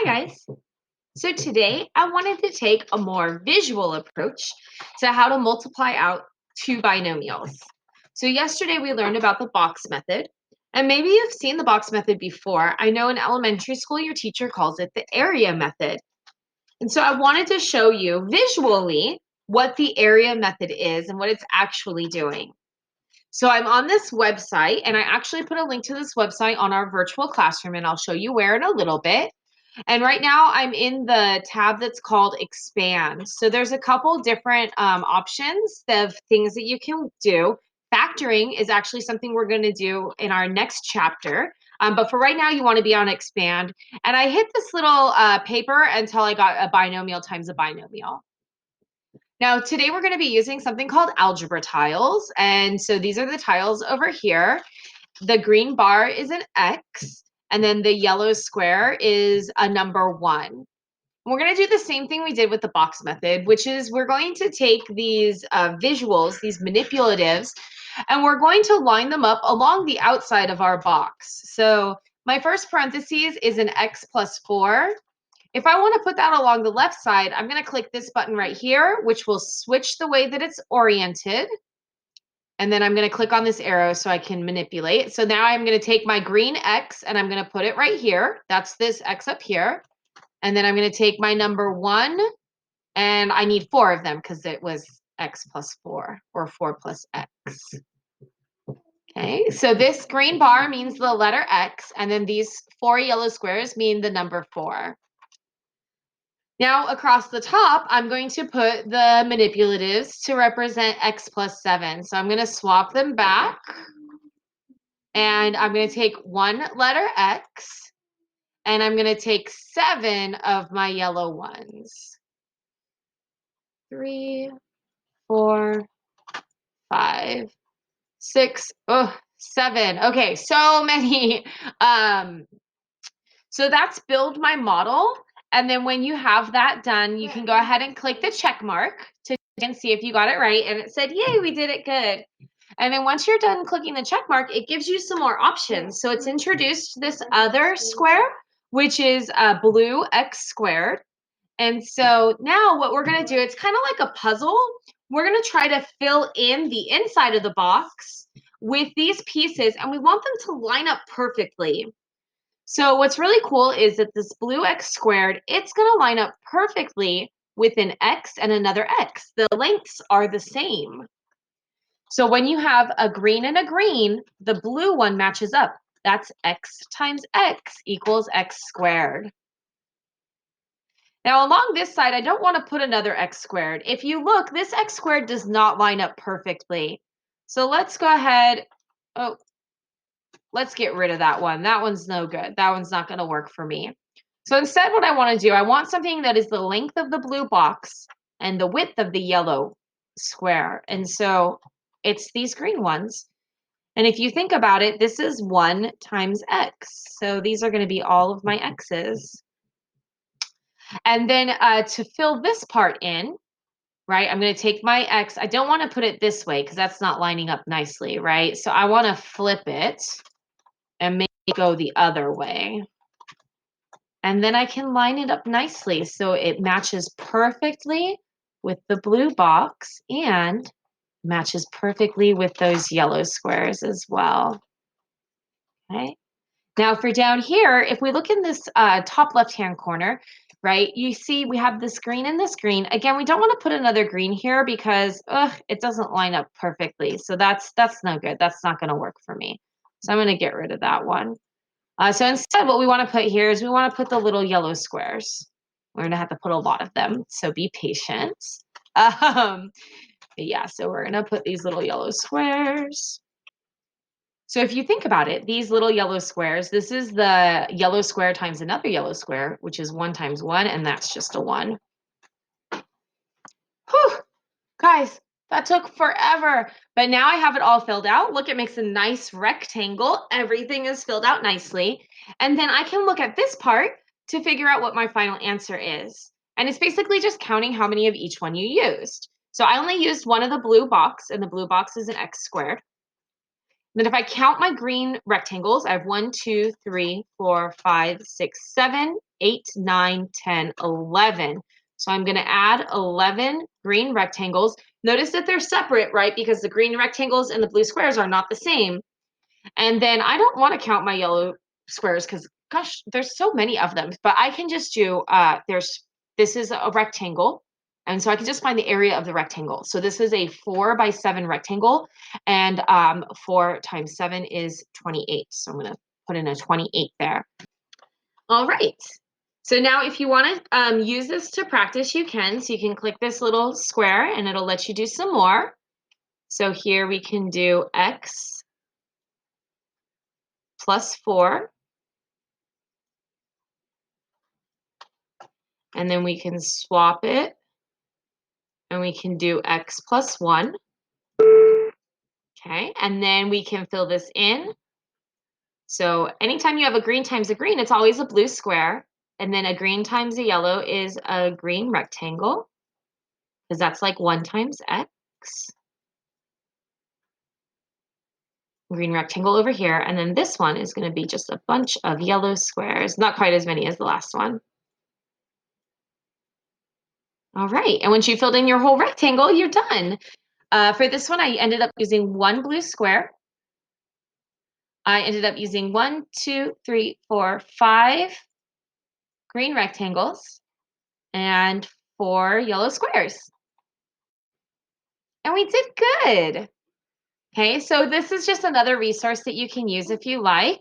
Hi guys. So today I wanted to take a more visual approach to how to multiply out two binomials. So yesterday we learned about the box method, and maybe you've seen the box method before. I know in elementary school your teacher calls it the area method. And so I wanted to show you visually what the area method is and what it's actually doing. So I'm on this website, and I actually put a link to this website on our virtual classroom, and I'll show you where in a little bit. And right now I'm in the tab that's called expand. So there's a couple different options of things that you can do. Factoring is actually something we're going to do in our next chapter. But for right now, you want to be on expand. And I hit this little paper until I got a binomial times a binomial. Now, today we're going to be using something called algebra tiles. And so these are the tiles over here. The green bar is an X, and then the yellow square is a number 1. We're going to do the same thing we did with the box method, which is we're going to take these visuals, these manipulatives, and we're going to line them up along the outside of our box. So my first parentheses is an X plus 4. If I want to put that along the left side, I'm going to click this button right here, which will switch the way that it's oriented. And then I'm going to click on this arrow so I can manipulate. So now I'm going to take my green X and I'm going to put it right here. That's this X up here. And then I'm going to take my number 1, and I need 4 of them because it was X plus 4 or 4 plus X. Okay, so this green bar means the letter X, and then these 4 yellow squares mean the number 4. Now across the top, I'm going to put the manipulatives to represent X plus 7. So I'm going to swap them back. And I'm going to take one letter X, and I'm going to take 7 of my yellow ones. 3, 4, 5, 6, 7. Okay, so many. So that's build my model. And then when you have that done, you can go ahead and click the check mark to see if you got it right. And it said, yay, we did it good. And then once you're done clicking the check mark, it gives you some more options. So it's introduced this other square, which is blue X squared. And so now what we're going to do, it's kind of like a puzzle. We're going to try to fill in the inside of the box with these pieces, and we want them to line up perfectly. So what's really cool is that this blue X squared, it's going to line up perfectly with an X and another X. The lengths are the same. So when you have a green and a green, the blue one matches up. That's X times X equals X squared. Now along this side, I don't want to put another X squared. If you look, this X squared does not line up perfectly. So let's go ahead. Oh, let's get rid of that one. That one's no good. That one's not going to work for me. So instead, what I want to do, I want something that is the length of the blue box and the width of the yellow square. And so it's these green ones. And if you think about it, this is 1 times X. So these are going to be all of my X's. And then to fill this part in, right, I'm going to take my X. I don't want to put it this way because that's not lining up nicely, right? So I want to flip it and make it go the other way. And then I can line it up nicely so it matches perfectly with the blue box and matches perfectly with those yellow squares as well. Okay. Now for down here, if we look in this top left-hand corner, right, you see we have this green and this green. Again, we don't want to put another green here because it doesn't line up perfectly. So that's no good. That's not going to work for me. So I'm going to get rid of that one. So instead, what we want to put here is we want to put the little yellow squares. We're going to have to put a lot of them, so be patient. Yeah, so we're going to put these little yellow squares. So if you think about it, these little yellow squares, this is the yellow square times another yellow square, which is 1 times 1, and that's just a 1. Whew, guys, that took forever, but now I have it all filled out. Look, it makes a nice rectangle. Everything is filled out nicely. And then I can look at this part to figure out what my final answer is. And it's basically just counting how many of each one you used. So I only used one of the blue box, and the blue box is an X squared. Then if I count my green rectangles, I have 1, 2, 3, 4, 5, 6, 7, 8, 9, 10, 11. So I'm going to add 11 green rectangles. Notice that they're separate, right? Because the green rectangles and the blue squares are not the same. And then I don't want to count my yellow squares because, gosh, there's so many of them. But I can just do, this is a rectangle. And so I can just find the area of the rectangle. So this is a 4 by 7 rectangle. And 4 times 7 is 28. So I'm going to put in a 28 there. All right. So now if you want to use this to practice, you can. So you can click this little square and it'll let you do some more. So here we can do x plus 4. And then we can swap it and we can do x plus 1. Okay, and then we can fill this in. So anytime you have a green times a green, it's always a blue square. And then a green times a yellow is a green rectangle, because that's like 1 times x. Green rectangle over here. And then this one is going to be just a bunch of yellow squares, not quite as many as the last one. All right, and once you filled in your whole rectangle, you're done. For this one, I ended up using 1 blue square. I ended up using 1, 2, 3, 4, 5 green rectangles and 4 yellow squares. And we did good. Okay, so this is just another resource that you can use if you like.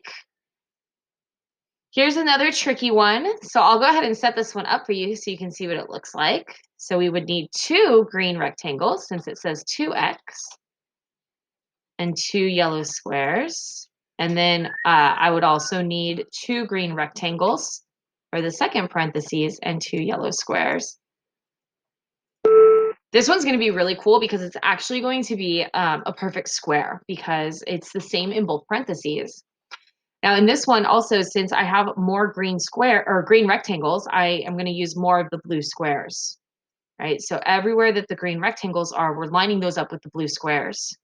Here's another tricky one. So I'll go ahead and set this one up for you so you can see what it looks like. So we would need 2 green rectangles since it says 2x and 2 yellow squares. And then I would also need 2 green rectangles for the second parentheses and 2 yellow squares. This one's going to be really cool because it's actually going to be a perfect square because it's the same in both parentheses. Now in this one also, since I have more green rectangles, I am going to use more of the blue squares, right? So everywhere that the green rectangles are, we're lining those up with the blue squares.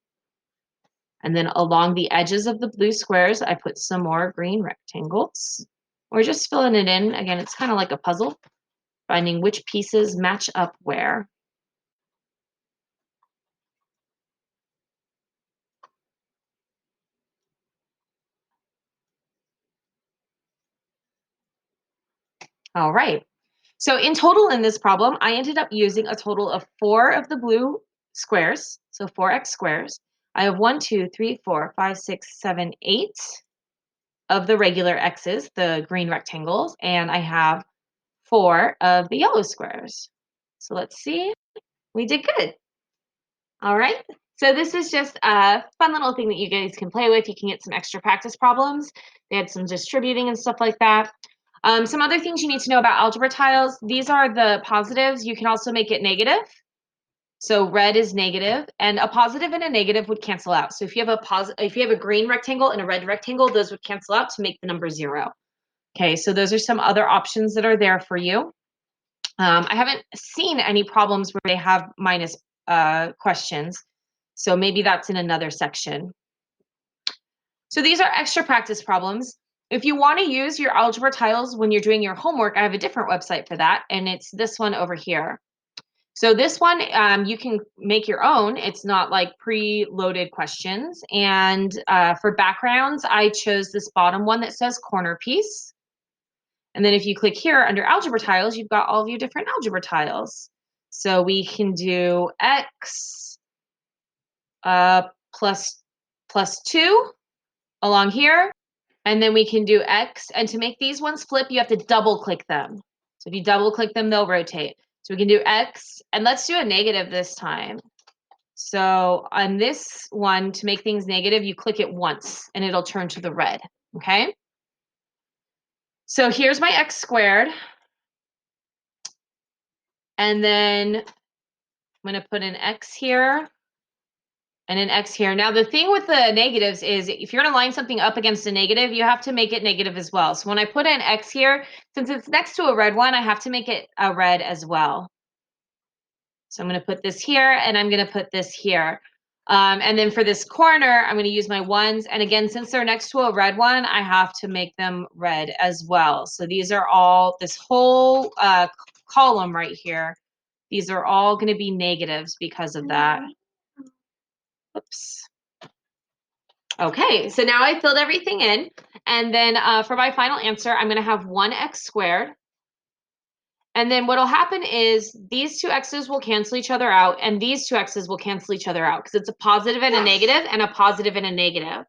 And then along the edges of the blue squares, I put some more green rectangles. We're just filling it in. Again, it's kind of like a puzzle, finding which pieces match up where. All right. So in total in this problem, I ended up using a total of 4 of the blue squares, so 4x squares. I have 1, 2, 3, 4, 5, 6, 7, 8 of the regular x's, the green rectangles, and I have 4 of the yellow squares. So let's see. We did good. All right. So this is just a fun little thing that you guys can play with. You can get some extra practice problems. They had some distributing and stuff like that. Some other things you need to know about algebra tiles. These are the positives. You can also make it negative. So red is negative, and a positive and a negative would cancel out. So if you have a green rectangle and a red rectangle, those would cancel out to make the number 0. Okay, so those are some other options that are there for you. I haven't seen any problems where they have minus questions. So maybe that's in another section. So these are extra practice problems. If you want to use your algebra tiles when you're doing your homework, I have a different website for that, and it's this one over here. So this one, you can make your own. It's not like pre-loaded questions. And for backgrounds, I chose this bottom one that says corner piece. And then if you click here under algebra tiles, you've got all of your different algebra tiles. So we can do x plus 2 along here. And then we can do x. And to make these ones flip, you have to double click them. So if you double click them, they'll rotate. So we can do x. And let's do a negative this time. So on this one, to make things negative, you click it once and it'll turn to the red. Okay. So here's my x squared. And then I'm going to put an x here and an x here. Now, the thing with the negatives is if you're going to line something up against a negative, you have to make it negative as well. So when I put an x here, since it's next to a red one, I have to make it a red as well. So I'm going to put this here and I'm going to put this here. And then for this corner, I'm going to use my ones. And again, since they're next to a red one, I have to make them red as well. So these are all, this whole column right here, these are all going to be negatives because of that. Oops. Okay, so now I filled everything in. And then for my final answer, I'm going to have 1x squared. And then what'll happen is these two x's will cancel each other out, and these two x's will cancel each other out because it's a positive and a negative and a positive and a negative.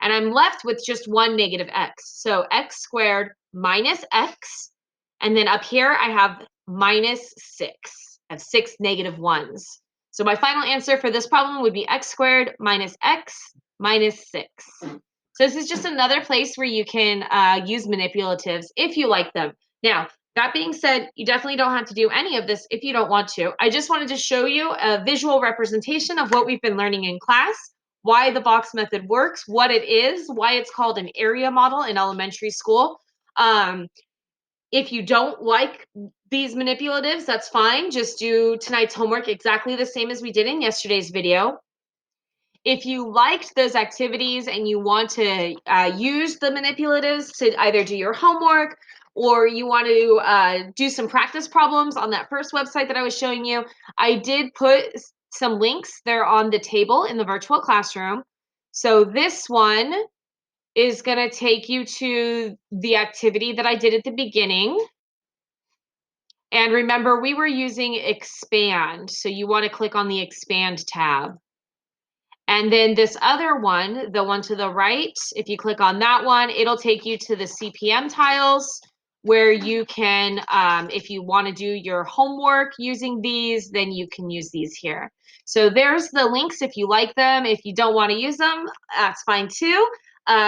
And I'm left with just one negative x. So x squared minus x. And then up here, I have minus 6. I have 6 negative ones. So my final answer for this problem would be x squared minus x minus 6. So this is just another place where you can use manipulatives if you like them. Now, that being said, you definitely don't have to do any of this if you don't want to. I just wanted to show you a visual representation of what we've been learning in class, why the box method works, what it is, why it's called an area model in elementary school. If you don't like these manipulatives, that's fine. Just do tonight's homework exactly the same as we did in yesterday's video. If you liked those activities and you want to use the manipulatives to either do your homework or you want to do some practice problems on that first website that I was showing you, I did put some links there on the table in the virtual classroom. So this one is going to take you to the activity that I did at the beginning. And remember, we were using expand. So you want to click on the expand tab. And then this other one, the one to the right, if you click on that one, it'll take you to the CPM tiles where you can, if you want to do your homework using these, then you can use these here. So there's the links if you like them. If you don't want to use them, that's fine too.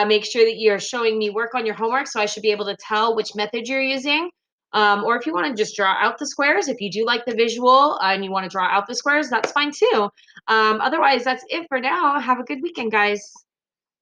Make sure that you're showing me work on your homework so I should be able to tell which method you're using. Or if you want to just draw out the squares, if you do like the visual and you want to draw out the squares, that's fine too. Otherwise, that's it for now. Have a good weekend, guys.